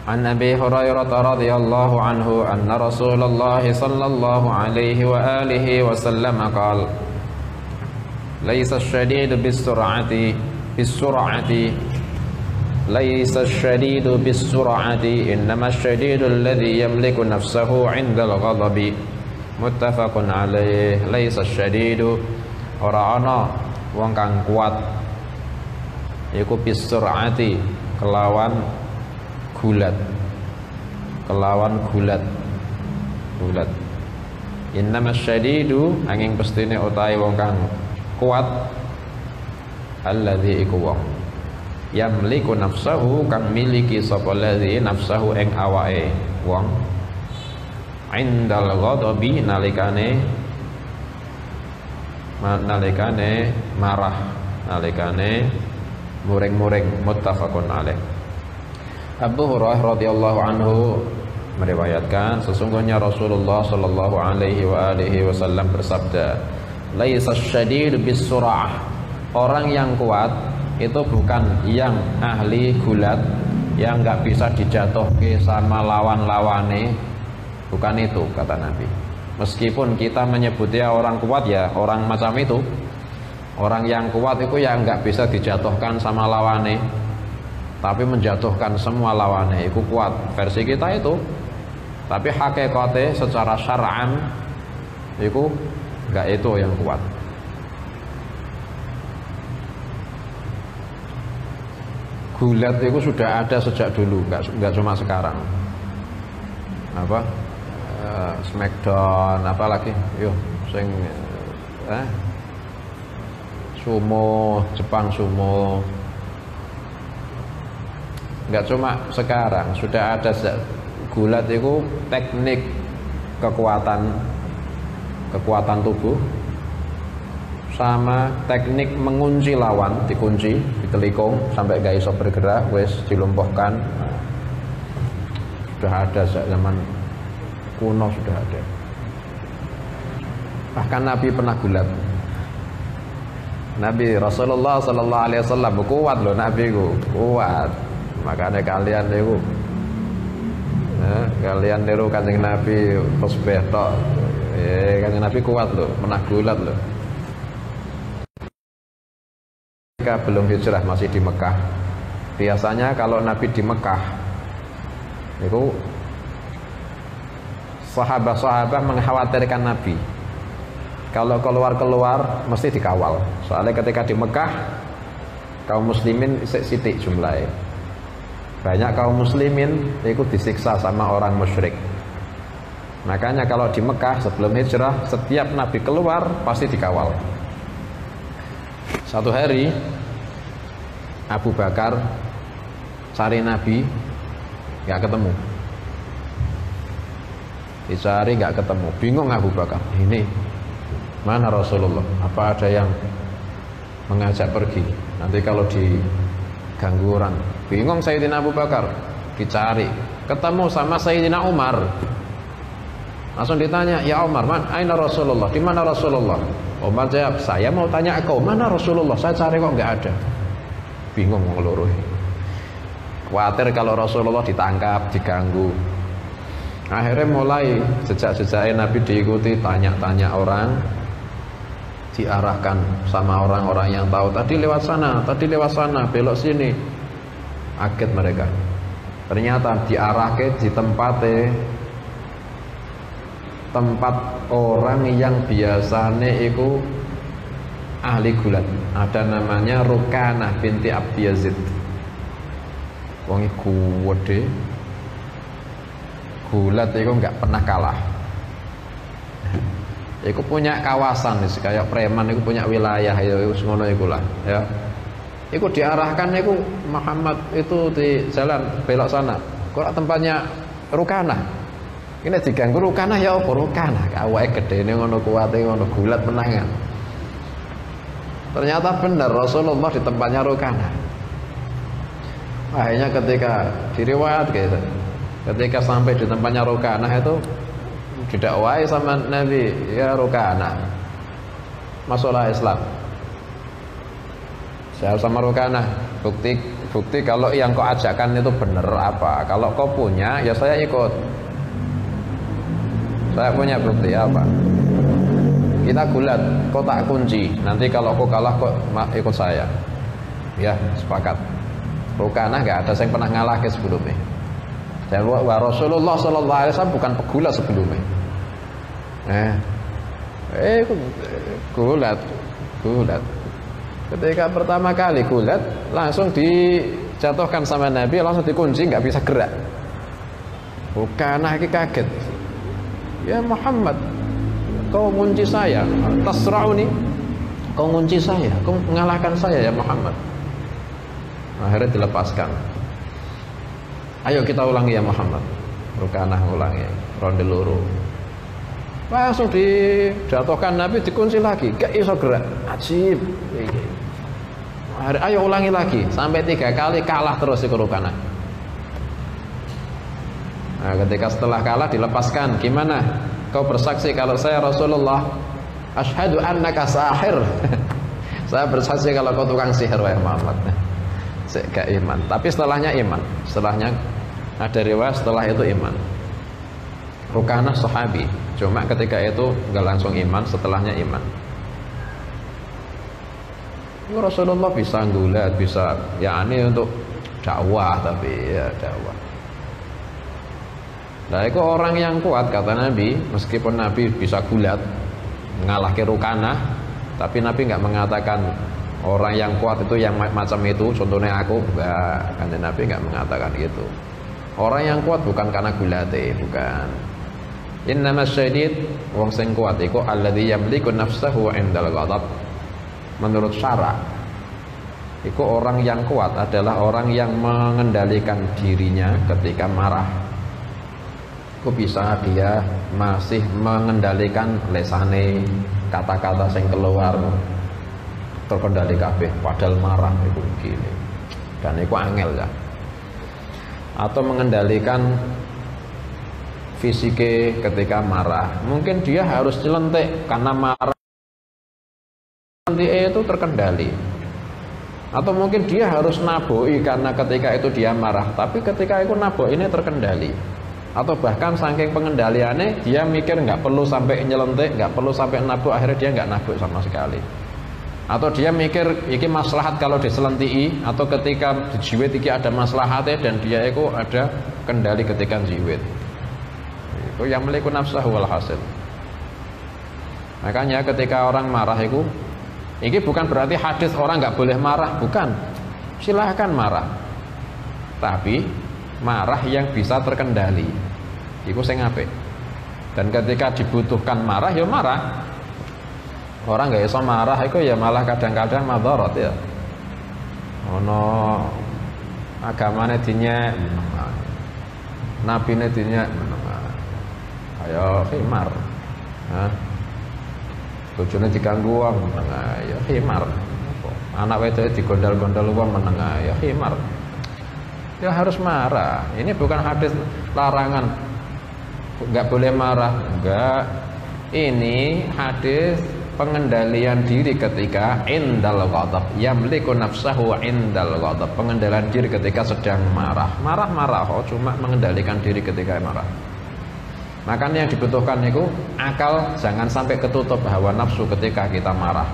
An Abi Hurairah radhiyallahu anhu anna Rasulullah sallallahu alaihi wa alihi wasallam qala laisa ash-shadidu bis-sur'ati laisa ash-shadidu bis-sur'ati innama ash-shadidu alladhi yamliku nafsahu 'inda al-ghadabi muttafaqun alaih. Laisa ash-shadidu ora ana wong kang kuat iku bis-sur'ati kelawan gulat innama ash-shadidu angin pestine utahe wong kang kuat alladzi iku wong yamliku nafsahu kang miliki sapa ladzi nafsahu ing awake wong indal ghadabi nalikane marah, nalikane muring-muring. Muttafaqun alaih. Abu Hurairah radhiyallahu anhu meriwayatkan sesungguhnya Rasulullah sallallahu alaihi wa alihi wasallam bersabda, laisa syadidu bis-sur'ah. Orang yang kuat itu bukan yang ahli gulat, yang enggak bisa dijatuhke sama lawan-lawane. Bukan itu kata Nabi. Meskipun kita menyebutnya orang kuat, ya orang macam itu. Orang yang kuat itu yang enggak bisa dijatuhkan sama lawane, tapi menjatuhkan semua lawannya itu kuat versi kita itu. Tapi hakikatnya secara syar'an itu enggak itu yang kuat. Gulat itu sudah ada sejak dulu, enggak cuma sekarang. Apa Smackdown apalagi yo sing sumo, Jepang sumo. Enggak cuma sekarang, sudah ada gulat itu teknik kekuatan tubuh sama teknik mengunci lawan, dikunci, ditelikung sampai gak iso bergerak, wis dilumpuhkan. Sudah ada zaman kuno, sudah ada. Bahkan Nabi pernah gulat. Nabi Rasulullah sallallahu alaihi wasallam kuat loh, Nabi ku kuat. Makanya kalian niku kalian niru Kanjeng Nabi tasbih tok. Kanjeng Nabi kuat loh, pernah gulat loh. Ketika belum hijrah masih di Mekah. Biasanya kalau Nabi di Mekah itu sahabat-sahabat mengkhawatirkan Nabi. Kalau keluar mesti dikawal. Soalnya ketika di Mekah kaum muslimin sithik jumlahnya. Banyak kaum muslimin itu disiksa sama orang musyrik. Makanya kalau di Mekah sebelum hijrah, setiap Nabi keluar pasti dikawal. Satu hari Abu Bakar cari Nabi, nggak ketemu. Dicari nggak ketemu, bingung Abu Bakar. Ini mana Rasulullah? Apa ada yang mengajak pergi? Nanti kalau diganggu orang. Bingung Sayyidina Abu Bakar, dicari, ketemu sama Sayyidina Umar. Langsung ditanya, ya Umar, aina Rasulullah? Di mana Rasulullah? Umar jawab, saya mau tanya kau, mana Rasulullah? Saya cari kok nggak ada. Bingung ngeluruh. Khawatir kalau Rasulullah ditangkap, diganggu. Akhirnya mulai jejak-jejaknya Nabi diikuti, tanya-tanya orang, diarahkan sama orang-orang yang tahu. Tadi lewat sana, belok sini. Kaget mereka. Ternyata diarahkan di tempat orang yang biasanya itu ahli gulat. Ada namanya Rukanah binti Abi Yazid. Wong iku gede. Gulat itu enggak pernah kalah. Iku punya kawasan kayak preman, iku punya wilayah itu ngono iku lah, ya. Iku diarahkan iku Muhammad itu di jalan belok sana. Kok tempatnya Rukanah. Ini diganggu Rukanah ya apa Rukanah? Awake gedene ngono kuwate ngono gulat menangan. Ternyata benar Rasulullah di tempatnya Rukanah. Akhirnya ketika diriwayat gitu, ketika sampai di tempatnya Rukanah itu didakwai sama Nabi, ya Rukanah, masuklah Islam. Saya sama Rukanah, bukti kalau yang kau ajakkan itu benar apa. Kalau kau punya, ya saya ikut. Saya punya bukti apa? Kita gulat, kau tak kunci. Nanti kalau kau kalah, kau ikut saya. Ya, sepakat. Rukanah nggak ada yang pernah ngalah ke sebelumnya. Dan Rasulullah Sallallahu Alaihi Wasallam bukan pegulat sebelumnya. Gulat. Ketika pertama kali gulat, langsung dijatuhkan sama Nabi, langsung dikunci, nggak bisa gerak. Rukanah kaget. Ya Muhammad, kau kunci saya, tasra'uni, kau kunci saya, kau mengalahkan saya ya Muhammad. Akhirnya dilepaskan. Ayo kita ulangi ya Muhammad. Rukanah ulangi, ronde loro. Langsung dijatuhkan Nabi, dikunci lagi, gak iso gerak. Ajib. Ayo ulangi lagi, sampai 3 kali kalah terus si Rukanah. Nah, ketika setelah kalah dilepaskan, gimana? Kau bersaksi kalau saya Rasulullah, asyhadu annaka sahir. Saya bersaksi kalau kau tukang sihir wahai Muhammad. Gak iman, tapi setelahnya iman. Setelahnya ada riwayat setelah itu iman. Rukanah sahabi, cuma ketika itu nggak langsung iman, setelahnya iman. Rasulullah bisa gulat, bisa ya ini untuk dakwah, tapi ya dakwah. Nah itu orang yang kuat kata Nabi, meskipun Nabi bisa gulat mengalahkan Rukanah, tapi Nabi nggak mengatakan orang yang kuat itu yang macam itu, contohnya aku, kan Nabi nggak mengatakan gitu. Orang yang kuat bukan karena gulate, bukan. Innamas syadid, wong sing kuat iku alladzi yamliku nafsahu 'indal ghadab. Menurut syara, itu orang yang kuat adalah orang yang mengendalikan dirinya ketika marah. Kok bisa dia masih mengendalikan lesane, kata-kata sing keluar terkendali kabeh padahal marah itu gini. Dan itu angel ya. Atau mengendalikan fisike ketika marah. Mungkin dia harus nyelentik karena marah nanti itu terkendali. Atau mungkin dia harus naboi karena ketika itu dia marah, tapi ketika itu naboi ini terkendali. Atau bahkan saking pengendaliannya dia mikir nggak perlu sampai nyelentik, nggak perlu sampai nabok, akhirnya dia nggak nabok sama sekali. Atau dia mikir iki maslahat kalau diselentii, atau ketika dijiwit iki ada maslahatnya dan dia itu ada kendali ketika jiwit. Itu yang meliku nafsahu wal hasil. Makanya ketika orang marah itu, ini bukan berarti hadis orang nggak boleh marah, bukan. Silahkan marah, tapi marah yang bisa terkendali. Itu sing apik. Dan ketika dibutuhkan marah, ya marah. Orang nggak bisa marah itu ya malah kadang-kadang madarat ya. Ono agamane dinyek, nabine dinyek, ayo khimar. Bojone diganggu wong meneng ya khimar. Anak wedoke digondal-gondal wong meneng ya khimar. Ya harus marah. Ini bukan hadis larangan enggak boleh marah, enggak. Ini hadis pengendalian diri ketika indal ghadab, yamliku nafsahu indal ghadab, pengendalian diri ketika sedang marah. Marah-marah kok, cuma mengendalikan diri ketika marah. Makanya yang dibutuhkan itu akal, jangan sampai ketutup hawa nafsu ketika kita marah.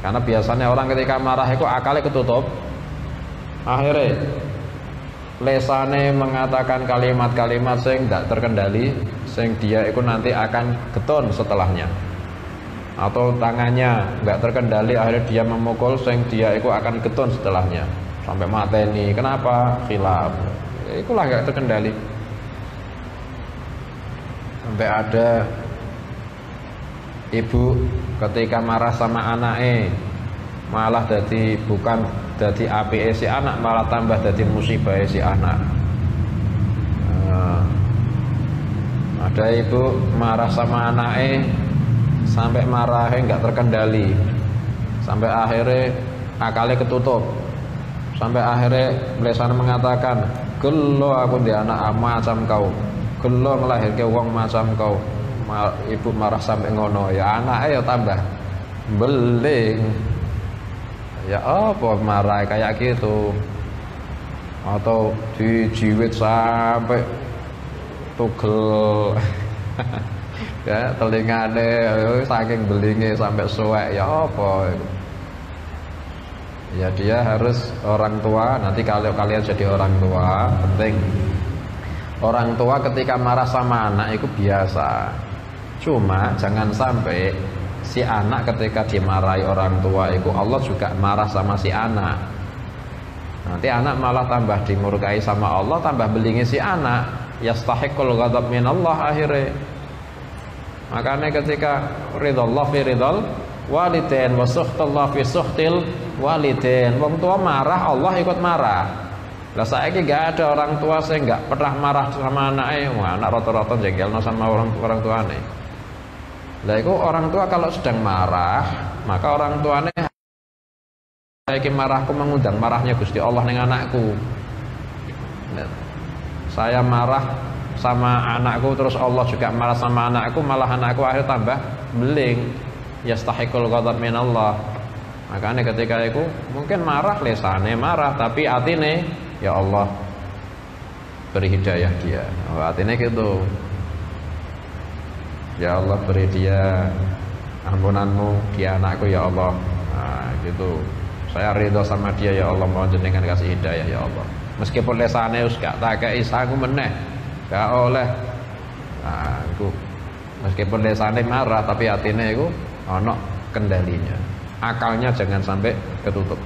Karena biasanya orang ketika marah itu akalnya ketutup, akhirnya lesane mengatakan kalimat-kalimat sing tidak terkendali, sing dia itu nanti akan getun setelahnya. Atau tangannya nggak terkendali, akhirnya dia memukul, sing dia itu akan getun setelahnya sampai mateni. Kenapa? Khilaf. Itulah nggak terkendali. Sampai ada ibu ketika marah sama anaknya malah bukan jadi api si anak, malah tambah jadi musibah si anak. Ada ibu marah sama anaknya sampai marahnya nggak terkendali, sampai akhirnya akalnya ketutup, sampai akhirnya lesan mengatakan gelo aku di anak macam kau, gelo melahirkan wong macam kau. Ibu marah sampai ngono, ya anaknya ya tambah beling. Ya apa marah kayak gitu. atau dijiwit sampai tugel ya telingane saking belinge sampai suwek ya apa. Ya dia harus orang tua. Nanti kalau kalian jadi orang tua, penting orang tua ketika marah sama anak itu biasa. Cuma jangan sampai si anak ketika dimarahi orang tua itu Allah juga marah sama si anak. Nanti anak malah tambah dimurkai sama Allah, tambah belingi si anak. Yastahiqul ghadab minallah akhirnya. Makanya ketika ridallah fi ridal walidain wa sukhtallah fi sukhtil walidain. Wong tua marah, Allah ikut marah. Lah saiki gak ada orang tua sing gak pernah marah sama anaknya. Wah, anak rata-rata jengkelno sama orang tuane. Lah iku orang tua kalau sedang marah, maka orang tuane saiki marahku mengundang marahnya Gusti Allah ning anakku. Saya marah sama anakku terus Allah juga marah sama anakku, malah anakku akhir tambah beling. Yastahiqul ghadab minallah. Makanya ketika itu mungkin marah lesane marah tapi atine ya Allah beri hidayah dia. Oh, atine gitu. Ya Allah beri dia ampunanmu dia anakku ya Allah. Nah, gitu. Saya ridho sama dia ya Allah, mohon jenengan kasih hidayah ya Allah. Meskipun lesane wis gak tak kei sangu meneh. Gak oleh. Nah, itu meskipun lesane marah tapi atine iku ana kendalinya. Akalnya jangan sampai ketutup.